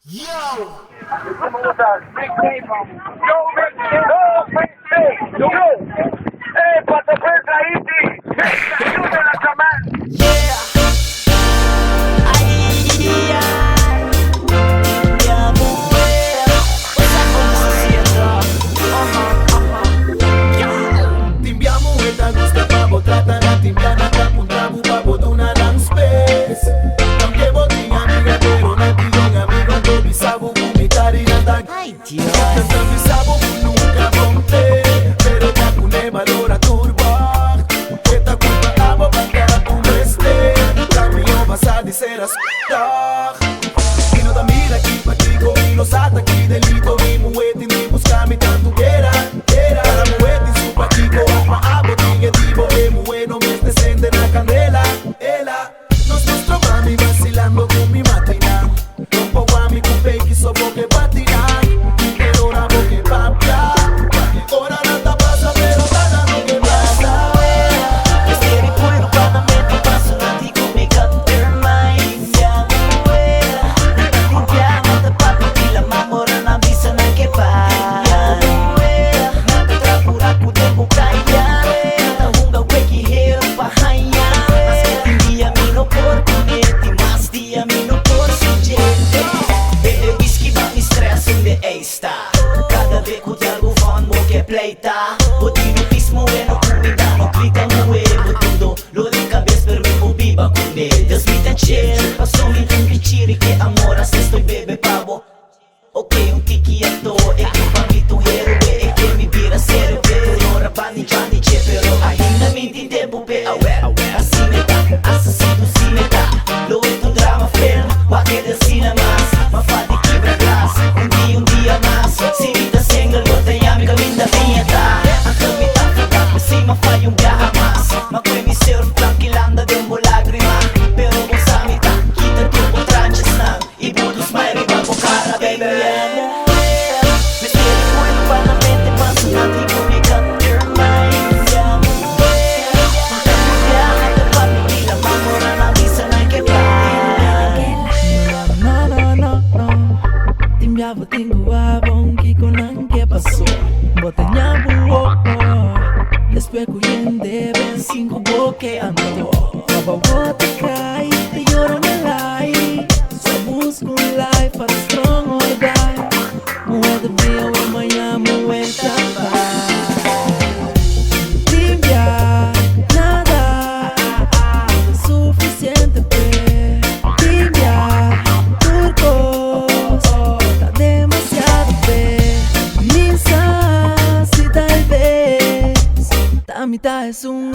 Yo! ¿Cómo estás? Yo, yo, pata presa, Iti. Ayúdame a la chamán. Yeah! Ay, ya mujer. Estamos haciendo. Timbiamo e da gusto pavo trata na timbiana da puntabu pavo duna lang space. Aunque botin amiga pero na tigong amigo to bisabo kumitari na tag. Ay, Dios. Tanta bisabo nunca rompe, pero ya kune valora turba. Esta culpa amo para tu este. Cambio vas a dizer as y no da mira aquí pa' chico y los ataques delito y muete ni busca mi tanto quiera para muete su pa' chico maabo tigue divo que bueno me descende la candela ela nos nuestro mami vacilando con mi matina rompo guami con fake sopo que patinan pero la boque papia ora nada pasa pero nada no que pasa. Este recuerdo cuando me paso na ti con mi Cuttermine. Ya muera. Limpiamo da papo di la mamora na bisa na que pa. Ya muera. Nakatrapura ku de bukaya. Tahunga weki hero pa hanya. Mas que dia mi no portunete, mas dia mi no por sujeito. Bebe whisky ba mi stress onde esta. Cada vez que te algo van mo que pleita. Botino pismo e no comida no grita mo e botudo. Lo de cabeça per mi viva con me. Desmita chill, passo mi un picciri che amora se sto bebe pavo. Ok, un ticchietto e che fa mi tu héroe e che mi vira serio vero. Ora bani gianni c'è però ainda mi di tempo pe aware. Assineta, assassino sineta. Lo è un drama film, guarda del cinema. Ma fa di chi per class, un dia mas. Si vita single, lo te llami caminda vieta. Anche mi taffa per si ma fai un viaje mas. Ma qui mi surf tranquillanda de un po' lagrima. Pero con samita, kita tiempo tranches nan. Y putos mai riba con cara baby. Me estoy recuerdo cuando la mente pasa na ti con mi Cuttermine. Ya mujer, un viaje de papi y la mamora na visa na que va. No. Timbiavo tinguava un kiko nan que pasó. Boteñaba un wopo. Después cuyende ven cinco boque andó. Baba wata cai, te llora na lai. Só busco un life para strong or die. Muerde dia o amanhã muenta Timbia, nada suficiente pe. Timbia, turcos, tá demasiado pe. Pensa se talvez a mitad es un